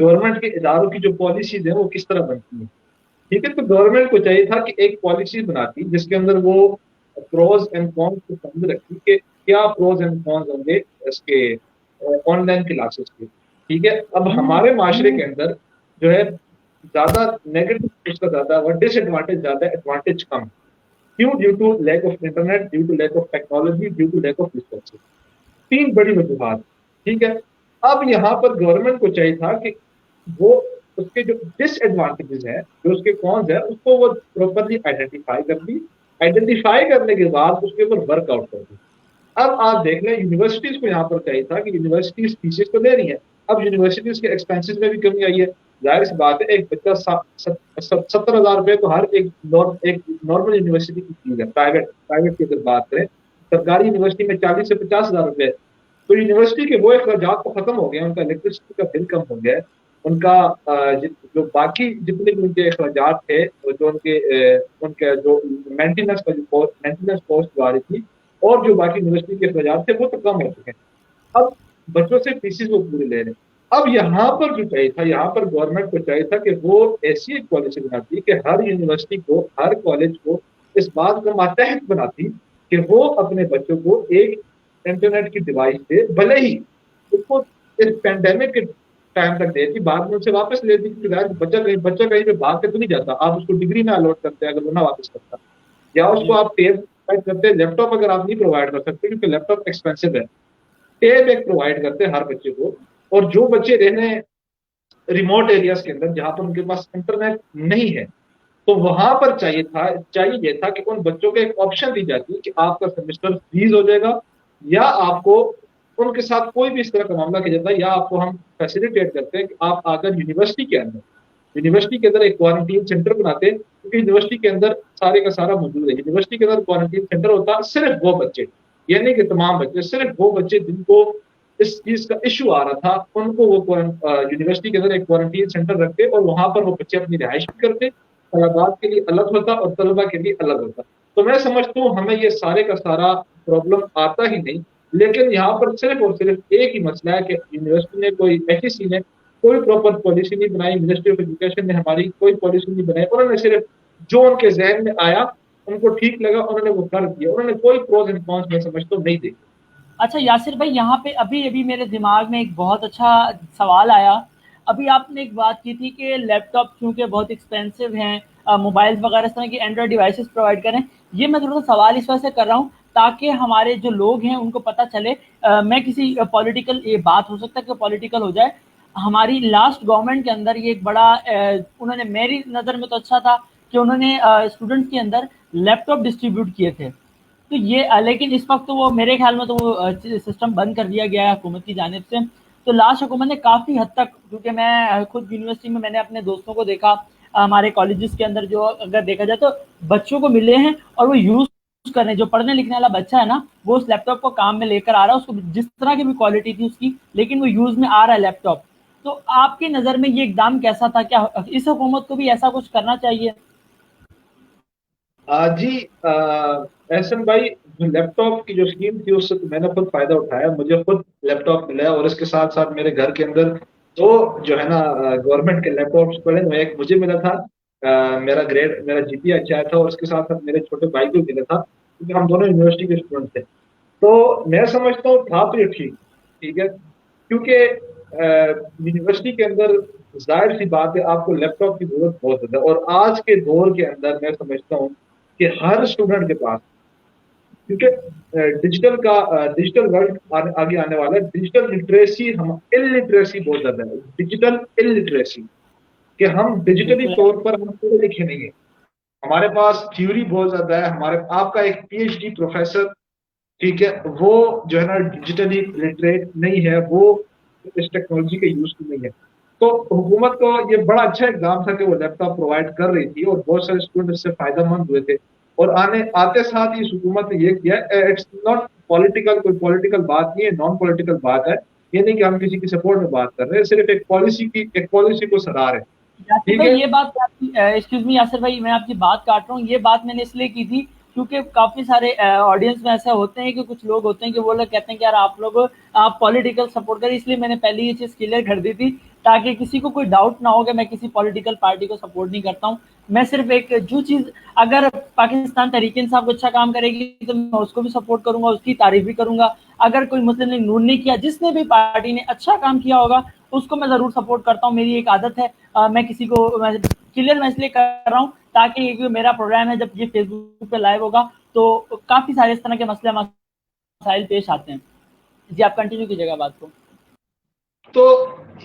Government کے اداروں کی جو پالیسیز ہیں وہ کس طرح بنتی ہیں. ٹھیک ہے, تو گورنمنٹ کو چاہیے تھا کہ ایک پالیسی بناتی جس کے اندر وہ پروز اینڈ کونس کو سمجھ رکھتی کہ کیا پروز اینڈ کونس ہوں گے اس کے آن لائن کلاسز کے. ٹھیک ہے, اب ہمارے معاشرے کے اندر جو ہے زیادہ نیگیٹو اس کا زیادہ ڈس ایڈوانٹیج زیادہ, ایڈوانٹیج کم. کیوں؟ Due to lack of internet, due to lack of technology, due to lack of resources. 3 بڑی وجوہات. ٹھیک ہے, اب یہاں پر گورنمنٹ کو چاہیے تھا کہ وہ اس کے جو ڈس ایڈوانٹیجز ہیں, جو اس کے کونس ہیں, اس کو وہ پراپرلی آئیڈینٹیفائی کر دی. آئیڈینٹیفائی کرنے کے بعد اس کے اوپر ورک آؤٹ کر دی. اب آپ دیکھ لیں یونیورسٹیز کو یہاں پر چاہیے تھا کہ یونیورسٹیز فیسز تو لے رہی ہیں, اب یونیورسٹیز کے ایکسپینسز میں بھی کمی آئی ہے. ظاہر سی بات ہے, ایک بچہ 70,000 روپے تو ہر ایک نارمل یونیورسٹی کی فیس ہے. پرائیویٹ کی اگر بات کریں, سرکاری یونیورسٹی میں 40 سے 50,000 روپے. تو یونیورسٹی کے وہ اخراجات تو ختم ہو گئے ہیں, ان کا الیکٹرسٹی کا بل کم ہو گیا ہے, ان کا جو باقی جتنے بھی ان کے اخراجات تھے, جو ان کے جو مینٹیننس کاسٹ جو آ رہی تھی, اور جو باقی یونیورسٹی کے اخراجات تھے وہ تو کم ہو چکے ہیں. اب بچوں سے فیسز وہ پورے لے رہے ہیں. اب یہاں پر جو چاہیے تھا, یہاں پر گورنمنٹ کو چاہیے تھا کہ وہ ایسی ایک پالیسی بناتی کہ ہر یونیورسٹی کو, ہر کالج کو اس بات کا ماتحت بناتی کہ وہ اپنے بچوں کو ایک انٹرنیٹ کی ڈیوائس دے, بھلے ہی اس کو اس پینڈیمک کے ٹائم تک دیتی, بعد میں اسے واپس لے دی. بچہ کہیں پہ بھاگ کے تو نہیں جاتا, آپ اس کو ڈگری نہ الاٹ کرتے اگر وہ نہ واپس کرتا, یا اس کو آپ ٹیب پرووائڈ کرتے. لیپ ٹاپ اگر آپ نہیں پرووائڈ کر سکتے کیونکہ لیپ ٹاپ ایکسپینسو ہے, ٹیب ایک پرووائڈ کرتے ہر بچے کو. اور جو بچے رہنے ریموٹ ایریاز کے اندر جہاں پر ان کے پاس انٹرنیٹ نہیں ہے, تو وہاں پر چاہیے یہ تھا کہ ان بچوں کو ایک آپشن دی جاتی کہ آپ کا سیمسٹر فریز ہو جائے گا, یا آپ کو ان کے ساتھ کوئی بھی اس طرح کا معاملہ کیا جاتا ہے, یا آپ کو ہم فیسیلیٹیٹ کرتے ہیں کہ آپ اگر یونیورسٹی کے اندر ایک کوارنٹین سینٹر بناتے, کیونکہ یونیورسٹی کے اندر سارے کا سارا موجود ہے. یونیورسٹی کے اندر کوارنٹین سینٹر ہوتا صرف وہ بچے, یعنی کہ تمام بچے, صرف وہ بچے جن کو اس چیز کا ایشو آ رہا تھا, ان کو وہ یونیورسٹی کے اندر ایک کوارنٹین سینٹر رکھتے, اور وہاں پر وہ بچے اپنی رہائش بھی کرتے. طلبات کے لیے الگ ہوتا اور طلبا کے لیے الگ ہوتا. تو میں سمجھتا ہوں ہمیں یہ سارے کا سارا پرابلم آتا ہی نہیں, لیکن یہاں پر صرف اور صرف ایک ہی مسئلہ ہے کہ یونیورسٹی نے کوئی ایسی نے کوئی پراپر پالیسی نہیں بنائی, منسٹری آف ایجوکیشن نے ہماری کوئی پالیسی نہیں بنائی. انہوں نے صرف جو ان کے ذہن میں آیا, ان کو ٹھیک لگا, انہوں نے وہ کر دیا. انہوں نے کوئی پروز اینڈ کونس میں سمجھتا ہوں نہیں دیکھا. اچھا یاسر بھائی, یہاں پہ ابھی میرے دماغ میں ایک بہت اچھا سوال آیا. ابھی آپ نے ایک بات کی تھی کہ لیپ ٹاپ چونکہ بہت ایکسپینسو ہیں, موبائل وغیرہ اس طرح کی اینڈرائڈ ڈیوائسز پرووائڈ کریں. یہ میں تھوڑا سا سوال اس وجہ سے کر رہا ہوں تاکہ ہمارے جو لوگ ہیں ان کو پتہ چلے. میں کسی پولیٹیکل, یہ بات ہو سکتا ہے کہ پولیٹیکل ہو جائے. ہماری لاسٹ گورنمنٹ کے اندر یہ ایک بڑا, انہوں نے میری نظر میں تو اچھا تھا کہ انہوں نے اسٹوڈنٹس کے اندر لیپ ٹاپ ڈسٹریبیوٹ کیے تھے. تو یہ, لیکن اس وقت وہ میرے خیال میں تو وہ سسٹم بند کر دیا گیا ہے حکومت کی جانب سے. تو لاسٹ حکومت نے کافی حد تک, کیونکہ میں خود یونیورسٹی میں نے اپنے دوستوں کو دیکھا, ہمارے کالجز کے اندر جو اگر دیکھا جائے تو بچوں کو ملے ہیں اور وہ یوز کر رہے ہیں. جو پڑھنے لکھنے والا بچہ ہے نا, وہ اس لیپ ٹاپ کو کام میں لے کر آ رہا ہے, اس کو جس طرح کی بھی کوالٹی تھی اس کی, لیکن وہ یوز میں آ رہا ہے لیپ ٹاپ. تو آپ کی نظر میں یہ اقدام کیسا تھا؟ کیا اس حکومت کو بھی ایسا کچھ کرنا چاہیے؟ جی احسن بھائی, جو لیپ ٹاپ کی جو اسکیم تھی اس سے میں نے خود فائدہ اٹھایا. مجھے خود لیپ ٹاپ ملا, اور اس کے ساتھ ساتھ میرے گھر کے اندر دو جو ہے نا گورنمنٹ کے لیپ ٹاپس پڑے ہوئے. ایک مجھے ملا تھا, میرا جی پی اچھا تھا, اور اس کے ساتھ ساتھ میرے چھوٹے بھائی کو ملا تھا, کیونکہ ہم دونوں یونیورسٹی کے اسٹوڈنٹ تھے. تو میں سمجھتا ہوں تھا تو یہ ٹھیک ہے, کیونکہ یونیورسٹی کے اندر ظاہر سی بات ہے آپ کو لیپ ٹاپ کی ضرورت بہت زیادہ ہے. اور آج کے دور کے اندر میں سمجھتا ہوں کہ ہر اسٹوڈنٹ کے پاس, کیونکہ ڈیجیٹل ورلڈ آگے آنے والا ہے. ڈیجیٹل لٹریسی, لٹریسی بہت زیادہ ہے, ڈیجیٹل لٹریسی, کہ ہم ڈیجیٹلی طور پر ہم پڑھے لکھے نہیں ہیں. ہمارے پاس تھیوری بہت زیادہ ہے. آپ کا ایک پی ایچ ڈی پروفیسر, ٹھیک ہے, وہ جو ہے نا ڈیجیٹلی لٹریٹ نہیں ہے, وہ اس ٹیکنالوجی کے یوز کی نہیں ہے. تو حکومت کو یہ بڑا اچھا اقدام تھا کہ وہ لیپ ٹاپ پرووائڈ کر رہی تھی, اور بہت سارے اسٹوڈنٹ اس سے فائدہ مند ہوئے تھے. اور آتے ساتھ اس حکومت نے یہ کیا, اٹس ناٹ پولیٹیکل, کوئی پولیٹیکل بات نہیں ہے, نان پولیٹیکل بات ہے. یہ نہیں کہ ہم کسی کی سپورٹ میں بات کر رہے ہیں, صرف ایک پالیسی کو سراہ رہے ہیں. یاسر ٹھیک بھائی, ہے, یہ بات ایکسکیوز می یاسر بھائی, میں آپ کی بات کاٹ رہا ہوں. یہ بات میں نے اس لیے کی تھی کیونکہ کافی سارے آڈینس میں ایسا ہوتے ہیں کہ کچھ لوگ ہوتے ہیں کہ وہ لوگ کہتے ہیں کہ یار آپ پولیٹیکل سپورٹ کریں, اس لیے میں نے پہلے یہ چیز کلیئر کر دی تھی تاکہ کسی کو کوئی ڈاؤٹ نہ ہو کہ میں کسی پولیٹیکل پارٹی کو سپورٹ نہیں کرتا ہوں. میں صرف ایک جو چیز اگر پاکستان تحریک انصاف اچھا کام کرے گی تو میں اس کو بھی سپورٹ کروں گا, اس کی تعریف بھی کروں گا. اگر کوئی مسلم لیگ نون نے کیا, جس نے بھی پارٹی نے اچھا کام کیا ہوگا اس کو میں ضرور سپورٹ کرتا ہوں. میری ایک عادت ہے, میں کسی کو کلیئر میں اس لیے کر رہا ہوں تاکہ میرا پروگرام ہے جب یہ فیس بک پہ لائیو ہوگا تو کافی سارے اس طرح کے مسئلے مسائل پیش آتے ہیں. جی آپ کنٹینیو کیجیے گا بات کو. تو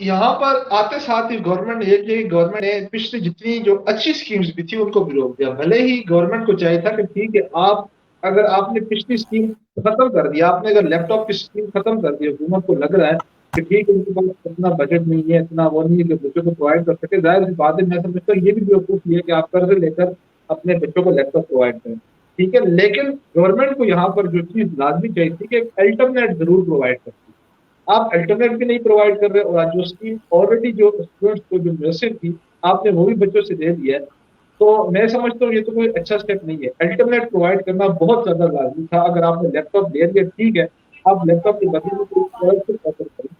یہاں پر آتے ساتھ ہی گورنمنٹ نے یہ کہ گورنمنٹ نے پچھلی جتنی جو اچھی اسکیمز بھی تھی ان کو بھی روک دیا. بھلے ہی گورنمنٹ کو چاہیے تھا کہ ٹھیک ہے اگر آپ نے پچھلی اسکیم ختم کر دیا, آپ نے اگر لیپ ٹاپ کی اسکیم ختم کر دی, حکومت کو لگ رہا ہے کہ ٹھیک ہے ان کے پاس اتنا بجٹ نہیں ہے, اتنا وہ نہیں ہے کہ بچوں کو پرووائڈ کر سکے, ظاہر سی بات ہے میں سمجھتا ہوں یہ بھی بیوقوف ہے کہ آپ قرض لے کر اپنے بچوں کو لیپ ٹاپ پرووائڈ کریں. ٹھیک ہے, لیکن گورنمنٹ کو یہاں پر جو چیز لازمی چاہیے تھی کہ الٹرنیٹ ضرور پرووائڈ کرتی. آپ الٹرنیٹ بھی نہیں پرووائڈ کر رہے اور جو اسکیم آلریڈی جو اسٹوڈنٹس کو جو میسر تھی آپ نے وہ بھی بچوں سے دے دیا ہے. تو میں سمجھتا ہوں یہ تو کوئی اچھا اسٹیپ نہیں ہے. الٹرنیٹ پرووائڈ کرنا بہت زیادہ لازمی تھا. اگر آپ نے لیپ ٹاپ دے دیا ٹھیک ہے, آپ لیپ ٹاپ کے بدلے میں کوئی اسکالرشپ آفر کریں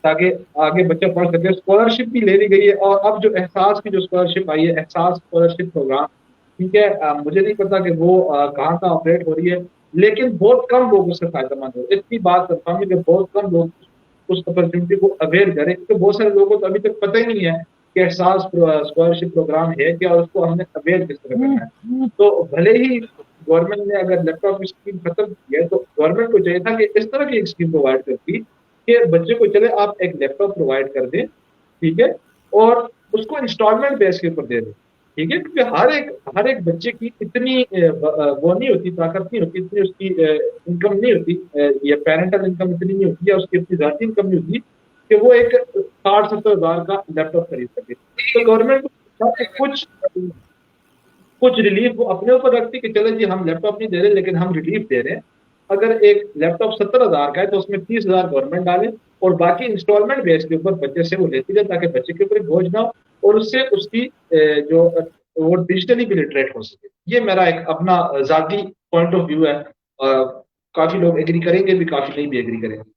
تاکہ آگے بچہ پڑھ سکے. اسکالرشپ بھی لے لی گئی ہے اور اب جو احساس کی جو اسکالرشپ آئی ہے, احساس اسکالرشپ پروگرام, ٹھیک ہے, مجھے نہیں پتا کہ وہ کہاں کہاں آپریٹ ہو رہی ہے, لیکن بہت کم لوگ اس سے فائدہ مند ہو. اتنی بات کرتا ہوں کہ بہت کم لوگ اس اپرچونٹی کو اویئر کریں, کیونکہ بہت سارے لوگوں کو تو ابھی تک پتہ ہی نہیں ہے کہ احساس اسکالرشپ پروگرام ہے کیا اور اس کو ہم نے اویئر کس طرح کرنا ہے. تو بھلے ہی گورنمنٹ نے اگر لیپ ٹاپ کی اسکیم ختم کی ہے تو گورنمنٹ کو چاہیے تھا کہ اس طرح کی ایک اسکیم پرووائڈ کرتی کہ بچے کو چلے آپ ایک لیپ ٹاپ پرووائڈ کر دیں, ٹھیک ہے, اور اس کو انسٹالمنٹ بیس کے اوپر دے دیں. ٹھیک ہے, کیونکہ ہر ایک بچے کی اتنی وہ نہیں ہوتی, طاقت نہیں ہوتی, اتنی اس کی انکم نہیں ہوتی, یا پیرنٹل انکم اتنی نہیں ہوتی, یا اس کی اتنی ذاتی انکم نہیں ہوتی کہ وہ ایک 60-70 ہزار کا لیپ ٹاپ خرید سکے. تو گورنمنٹ کچھ ریلیف وہ اپنے اوپر رکھتی کہ چلے جی ہم لیپ ٹاپ نہیں دے رہے لیکن ہم ریلیف دے رہے ہیں. اگر ایک لیپ ٹاپ 70,000 کا ہے تو اس میں 30,000 گورنمنٹ ڈالے اور باقی انسٹالمنٹ بیس کے اوپر بچے سے وہ لیتی جائے تاکہ بچے کے اوپر بوجھ نہ ہو اور اس سے اس کی جو وہ ڈیجیٹلی بھی لٹریٹ ہو سکے. یہ میرا ایک اپنا ذاتی پوائنٹ آف ویو ہے. کافی لوگ ایگری کریں گے بھی, کافی نہیں بھی ایگری کریں گے.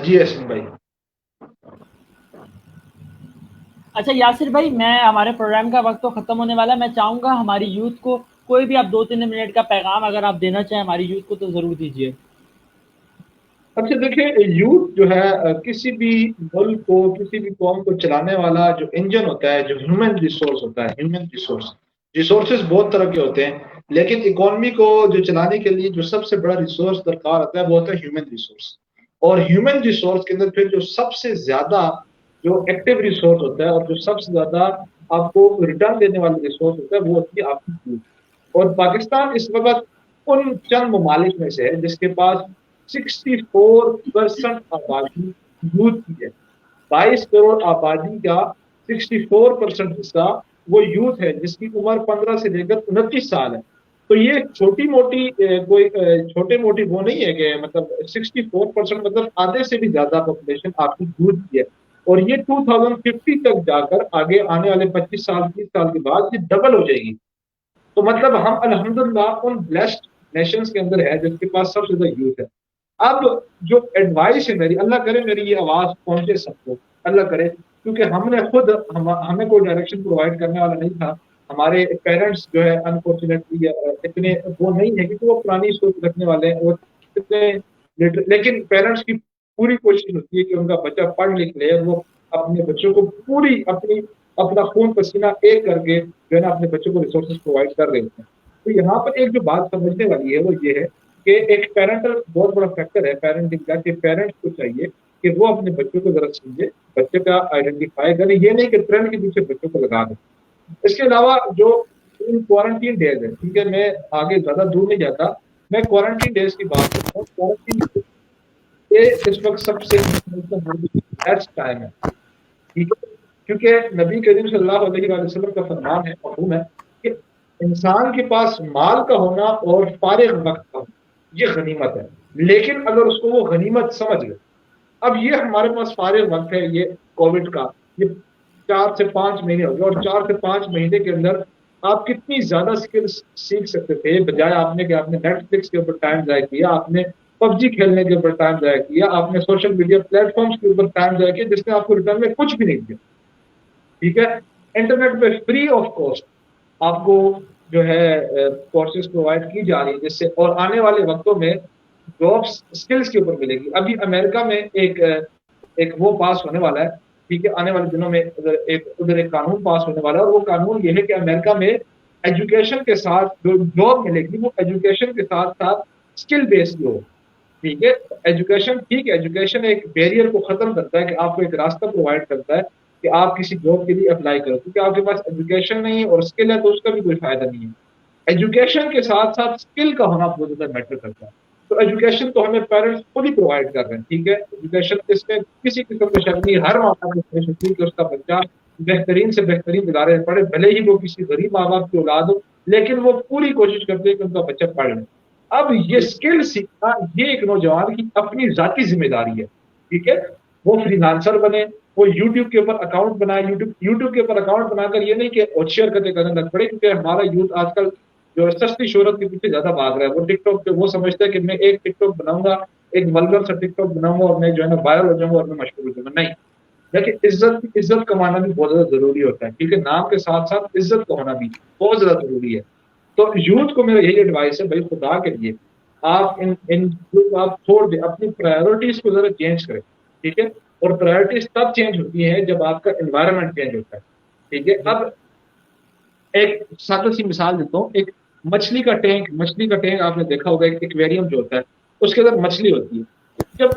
جی احسن بھائی. اچھا یاسر بھائی, میں ہمارے پروگرام کا وقت تو ختم ہونے والا ہے. میں چاہوں گا ہماری یوتھ کو کوئی بھی آپ 2-3 منٹ کا پیغام اگر آپ دینا چاہیں ہماری یوتھ کو تو ضرور دیجیے. اچھا دیکھیں, یوتھ جو ہے کسی بھی ملک کو, کسی بھی قوم کو چلانے والا جو انجن ہوتا ہے, جو ہیومن ریسورس ہوتا ہے, ہیومن ریسورسز بہت طرح کے ہوتے ہیں, لیکن اکانومی کو جو چلانے کے لیے جو سب سے بڑا ریسورس درکار ہوتا ہے وہ ہوتا ہے ہیومن ریسورس. اور ہیومن ریسورس کے اندر پھر جو سب سے زیادہ جو ایکٹیو ریسورس ہوتا ہے اور جو سب سے زیادہ آپ کو ریٹرن دینے والا ریسورس ہوتا ہے وہ ہوتی ہے آپ کی یوتھ. اور پاکستان اس وقت ان چند ممالک میں سے ہے جس کے پاس 64% آبادی یوتھ کی ہے. 22 کروڑ آبادی کا 64% حصہ وہ یوتھ ہے جس کی عمر 15 سے لے کر 29 سال ہے. تو یہ چھوٹی موٹی کوئی چھوٹے موٹی وہ نہیں ہے کہ مطلب 64% مطلب آدھے سے بھی زیادہ پاپولیشن آپ کی یوتھ کی ہے. اور یہ 2050 تک جا کر آگے آنے والے 25 سال 30 سال کے بعد یہ ڈبل ہو جائے گی. تو مطلب ہم الحمدللہ ان بلیسڈ نیشنز کے اندر ہے جس کے پاس سب سے زیادہ یوتھ ہے. اب جو ایڈوائس ہے میری, اللہ کرے میری یہ آواز پہنچے سب کو, اللہ کرے, کیونکہ ہم نے خود ہمیں کوئی ڈائریکشن پرووائڈ کرنے والا نہیں تھا. ہمارے پیرنٹس جو ہے انفارچونیٹلی اتنے وہ نہیں ہے کیونکہ وہ پرانی سوچ رکھنے والے ہیں, لیکن پیرنٹس کی پوری کوشش ہوتی ہے کہ ان کا بچہ پڑھ لکھ لے, وہ اپنے بچوں کو پوری اپنا خون پسینہ ایک کر کے جو ہے نا اپنے بچوں کو ریسورسز پرووائڈ کر رہے ہیں. تو یہاں پر ایک جو بات سمجھنے والی ہے وہ یہ ہے کہ ایک پیرنٹل بہت بڑا فیکٹر ہے پیرنٹنگ کا, کہ پیرنٹس کو چاہیے کہ وہ اپنے بچوں کو ذرا سمجھے, بچے کا آئیڈینٹیفائی کریں, یہ نہیں کہ ٹرینڈ کے پیچھے بچوں کو لگا دیں. اس کے علاوہ جو کوارنٹین ڈیز ہے, ٹھیک ہے, میں آگے زیادہ دور نہیں جاتا, میں کوارنٹین ڈیز کی بات کرتا ہوں. کوارنٹین یہ اس وقت سب سے بیسٹ ٹائم ہے, ٹھیک ہے, کیونکہ نبی کریم صلی اللہ علیہ وسلم کا فرمان ہے, مفہوم ہے کہ انسان کے پاس مال کا ہونا اور فارغ وقت کا ہونا یہ غنیمت ہے, لیکن اگر اس کو وہ غنیمت سمجھ لے. اب یہ ہمارے پاس فارغ وقت ہے, یہ کووڈ کا یہ 4 سے 5 مہینے ہو گئے, اور 4 سے 5 مہینے کے اندر آپ کتنی زیادہ اسکلس سیکھ سکتے تھے، بجائے آپ نے کہ آپ نے نیٹ فلکس کے اوپر ٹائم ضائع کیا، آپ نے پب جی کھیلنے کے اوپر ٹائم ضائع کیا، آپ نے سوشل میڈیا پلیٹ فارمس کے اوپر ٹائم ضائع کیا، جس نے آپ کو ریٹرن میں کچھ بھی نہیں دیا. ٹھیک ہے، انٹرنیٹ پہ فری آف کاسٹ آپ کو جو ہے کورسز پرووائڈ کی جا رہی ہے، جس سے اور آنے والے وقتوں میں جابس اسکلس کے اوپر ملے گی. ابھی امریکہ میں ایک وہ پاس ہونے والا ہے، ٹھیک ہے، آنے والے دنوں میں ادھر ایک قانون پاس ہونے والا ہے، اور وہ قانون یہ ہے کہ امریکہ میں ایجوکیشن کے ساتھ جو جاب ملے گی وہ ایجوکیشن کے ساتھ ساتھ اسکل بیسڈ ہو. ٹھیک ہے، ایجوکیشن ٹھیک ہے، ایجوکیشن ایک بیریئر کو ختم کرتا ہے کہ آپ کو ایک راستہ پرووائڈ کرتا ہے کہ آپ کسی جاب کے لیے اپلائی کرو، کیونکہ آپ کے پاس ایجوکیشن نہیں ہے اور اسکل ہے تو اس کا بھی کوئی فائدہ نہیں ہے. ایجوکیشن کے ساتھ ساتھ اسکل کا ہونا بہت زیادہ میٹر کرتا ہے. تو ایجوکیشن تو ہمیں پیرنٹس خود ہی پرووائڈ کر رہے ہیں. ٹھیک ہے، ایجوکیشن اس میں کسی قسم کا شک نہیں، ہر ماں باپ کی خواہش ہوتی ہے کہ اس کا بچہ بہترین سے بہترین ادارے میں پڑھے، بھلے ہی وہ کسی غریب ماں باپ کی اولاد ہو، لیکن وہ پوری کوشش کرتے ہیں کہ ان کا بچہ پڑھ لے. اب یہ اسکل سیکھنا یہ ایک نوجوان کی اپنی ذاتی ذمہ داری ہے. ٹھیک ہے، وہ فری لانسر بنے، وہ یوٹیوب کے اوپر اکاؤنٹ بنائے، یوٹیوب کے اوپر اکاؤنٹ بنا کر یہ نہیں کہ شیئر کرنے لگ پڑے، کیونکہ ہمارا یوتھ آج کل جو سستی شہرت کے پیچھے زیادہ بھاگ رہا ہے. وہ ٹک ٹاک پہ وہ سمجھتا ہے کہ میں ایک ٹک ٹاک بناؤں گا، ایک ولگر سا ٹک ٹاک بناؤں گا اور میں جو ہے نا وائرل ہو جاؤں گا اور میں مشہور ہو جاؤں گا. نہیں، لیکن عزت کمانا بھی بہت زیادہ ضروری ہوتا ہے. ٹھیک ہے، نام کے ساتھ ساتھ عزت کا ہونا بھی بہت زیادہ ضروری ہے. تو یوتھ کو میرا یہی ایڈوائس ہے، بھائی خدا کے لیے آپ آپ چھوڑ دیں، اپنی پرائیورٹیز کو ذرا چینج کریں. ٹھیک ہے، اور پرائیورٹیز تب چینج ہوتی ہے جب آپ کا انوائرمنٹ چینج ہوتا ہے. ٹھیک ہے، اب ایک سادہ سی مثال دیتا ہوں. ایک مچھلی کا ٹینک آپ نے دیکھا ہوگا، ایک ایکویریم جو ہوتا ہے اس کے اندر مچھلی ہوتی ہے. جب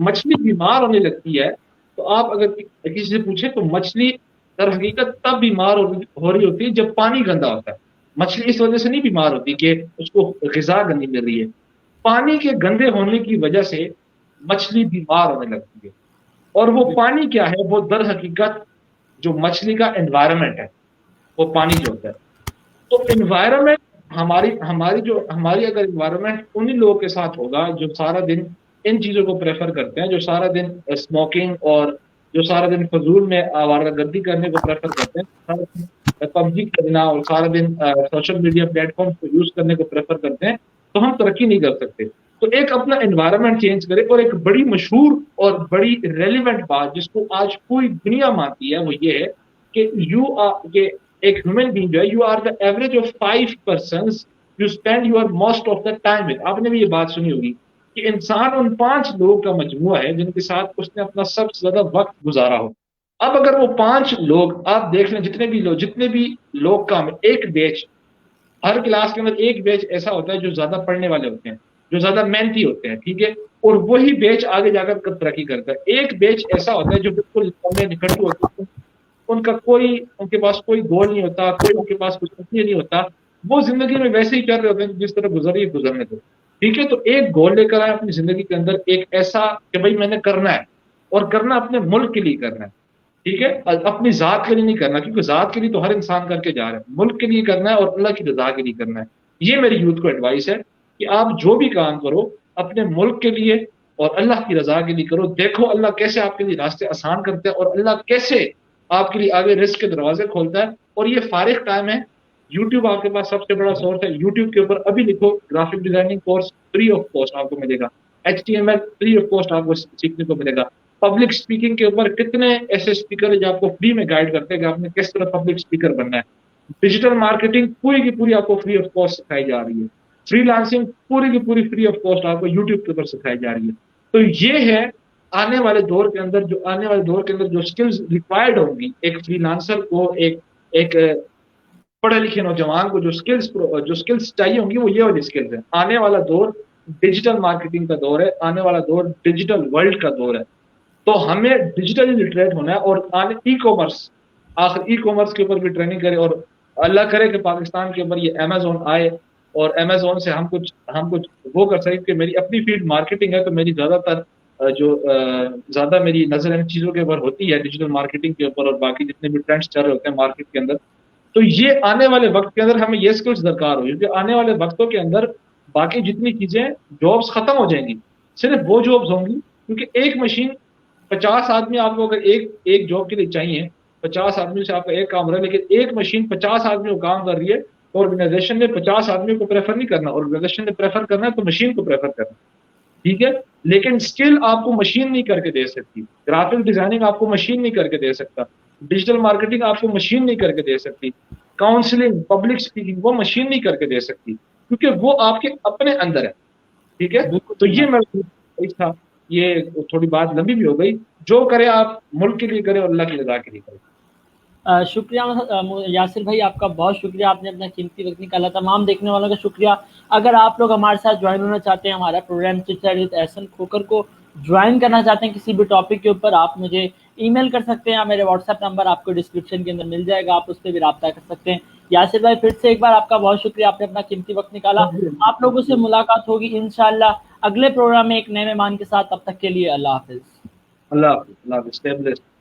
مچھلی بیمار ہونے لگتی ہے تو آپ اگر کسی سے پوچھیں تو مچھلی در حقیقت تب بیمار ہو رہی ہوتی ہے جب پانی گندا ہوتا ہے. مچھلی اس وجہ سے نہیں بیمار ہوتی کہ اس کو غذا گندی مل رہی ہے، پانی کے گندے ہونے کی وجہ سے مچھلی بیمار ہونے لگتی ہے. اور وہ پانی کیا ہے؟ وہ در حقیقت جو مچھلی کا انوائرمنٹ ہے وہ پانی جو ہوتا ہے. تو انوائرمنٹ ہماری اگر انوائرمنٹ انہی لوگوں کے ساتھ ہوگا جو سارا دن ان چیزوں کو پریفر کرتے ہیں، جو سارا دن اسموکنگ اور جو سارا دن فضول میں آوارہ گردی کرنے کو پریفر کرتے ہیں، سارا دن پب جی کرنا اور سارا دن سوشل میڈیا پلیٹ فارم کو یوز کرنے کو پریفر کرتے ہیں، تو ہم ترقی نہیں کر سکتے. تو ایک اپنا انوائرمنٹ چینج کرے. اور ایک بڑی مشہور اور بڑی ریلیونٹ بات جس کو آج پوری دنیا مانتی ہے وہ یہ ہے کہ ایک ہیومن بینگ جو ہے، you are the average of 5 persons you spend your most of the time with. آپ نے بھی یہ بات سنی ہوگی کہ انسان ان 5 لوگوں کا مجموعہ ہے جن کے ساتھ اس نے اپنا سب سے زیادہ وقت گزارا ہو. اب اگر وہ 5 لوگ آپ دیکھ لیں، جتنے بھی لوگ کام ایک بیچ، ہر کلاس کے اندر ایک بیچ ایسا ہوتا ہے جو زیادہ پڑھنے والے ہوتے ہیں، جو زیادہ محنتی ہوتے ہیں. ٹھیک ہے، اور وہی بیچ آگے جا کر ترقی کرتا ہے. ایک بیچ ایسا ہوتا ہے جو بالکل نکھٹو ہوتے ہیں، ان کے پاس کوئی گول نہیں ہوتا، کوئی ان کے پاس کچھ نہیں ہوتا، وہ زندگی میں ویسے ہی چل رہے ہوتے ہیں جس طرح گزرنے دو. ٹھیک ہے، تو ایک گول لے کر آئے اپنی زندگی کے اندر، ایک ایسا کہ بھائی میں نے کرنا ہے، اور کرنا اپنے ملک کے لیے کرنا ہے. ٹھیک ہے، اپنی ذات کے لیے نہیں کرنا، کیونکہ ذات کے لیے تو ہر انسان کر کے جا رہا ہے، ملک کے لیے کرنا ہے اور اللہ کی رضا کے لیے کرنا ہے. یہ میری یوتھ کو ایڈوائس ہے کہ آپ جو بھی کام کرو اپنے ملک کے لیے اور اللہ کی رضا کے لیے کرو. دیکھو اللہ کیسے آپ کے لیے راستے آسان کرتے ہیں، اور اللہ کیسے آپ کے لیے آگے رزق کے دروازے کھولتا ہے. اور یہ فارغ ٹائم ہے، یوٹیوب آپ کے پاس سب سے بڑا سورس ہے. یوٹیوب کے اوپر ابھی لکھو graphic designing course free of cost آپ کو ملے گا، HTML فری آف کاسٹ آپ کو سیکھنے کو ملے گا. پبلک اسپیکنگ کے اوپر کتنے ایسے اسپیکر ہیں جو آپ کو فری میں گائیڈ کرتے ہیں کہ آپ نے کس طرح پبلک اسپیکر بننا ہے. ڈیجیٹل مارکیٹنگ پوری کی پوری آپ کو فری آف کاسٹ سکھائی جا رہی ہے. فری لانسنگ پوری کی پوری فری آف کاسٹ آپ کو یوٹیوب کے اوپر سکھائی جا رہی ہے. تو یہ ہے آنے والے دور کے اندر جو اسکلز ریکوائرڈ ہوں گی ایک فری لانسر کو، ایک پڑھے لکھے نوجوان کو جو اسکلز چاہیے ہوں گی وہ یہ والی اسکلز ہیں. آنے والا دور ڈیجیٹل مارکیٹنگ کا دور ہے، آنے والا دور ڈیجیٹل ورلڈ کا دور ہے. تو ہمیں ڈیجیٹلی لٹریٹ ہونا ہے. اور ای کامرس کے اوپر بھی ٹریننگ کرے، اور اللہ کرے کہ پاکستان کے اوپر یہ امیزون آئے اور امیزون سے ہم کچھ وہ کر سکیں. کہ میری اپنی فیلڈ مارکیٹنگ ہے تو میری زیادہ میری نظر ان چیزوں کے اوپر ہوتی ہے، ڈیجیٹل مارکیٹنگ کے اوپر اور باقی جتنے بھی ٹرینڈس چل رہے ہوتے ہیں مارکیٹ کے اندر. تو یہ آنے والے وقت کے اندر ہمیں یہ اسکلس درکار ہوگی، کیونکہ آنے والے وقتوں کے اندر باقی جتنی چیزیں جابس ختم ہو جائیں گی، صرف وہ جابس ہوں گی. کیونکہ ایک مشین 50 آدمی آپ کو اگر ایک جاب کے لیے چاہیے، 50 آدمی سے آپ کا ایک کام رہا ہے، لیکن ایک مشین 50 آدمی کو کام کر رہی ہے، تو آرگنائزیشن نے 50 آدمی کو پریفر نہیں کرنا، آرگنائزیشن نے پریفر کرنا ہے تو مشین کو پریفر کرنا، ٹھیک ہے. لیکن اسکل آپ کو مشین نہیں کر کے دے سکتی، گرافک ڈیزائننگ آپ کو مشین نہیں کر کے دے سکتا، ڈیجیٹل مارکیٹنگ آپ کو مشین نہیں کر کے دے سکتی، کاؤنسلنگ، پبلک اسپیکنگ وہ مشین نہیں کر کے دے سکتی، کیونکہ وہ آپ کے اپنے اندر ہے. ٹھیک ہے. بالکل تو ٹھیک یہ ہے. میں تھا، یہ تھوڑی بات لمبی بھی ہو گئی. جو کرے آپ ملک کے لیے کریں اور اللہ کی رضا کے لیے کریں. شکریہ یاسر بھائی، آپ کا بہت شکریہ، آپ نے اپنا قیمتی وقت نکالا. تمام دیکھنے والوں کا شکریہ. اگر آپ لوگ ہمارے ساتھ جوائن ہونا چاہتے ہیں ہمارا پروگرام چٹ چیٹ وتھ احسن کھوکر کو جوائن کرنا چاہتے ہیں کسی بھی ٹاپک کے اوپر، آپ مجھے ای میل کر سکتے ہیں. میرے واٹس ایپ نمبر آپ کو ڈسکرپشن کے اندر مل جائے گا، آپ اس پہ بھی رابطہ کر سکتے ہیں. یاسر بھائی پھر سے ایک بار آپ کا بہت شکریہ، آپ نے اپنا قیمتی وقت نکالا. آپ لوگوں سے ملاقات ہوگی انشاءاللہ اگلے پروگرام میں ایک نئے مہمان کے ساتھ. تب تک کے لیے اللہ حافظ. اللہ حافظ. اللہ حافظ.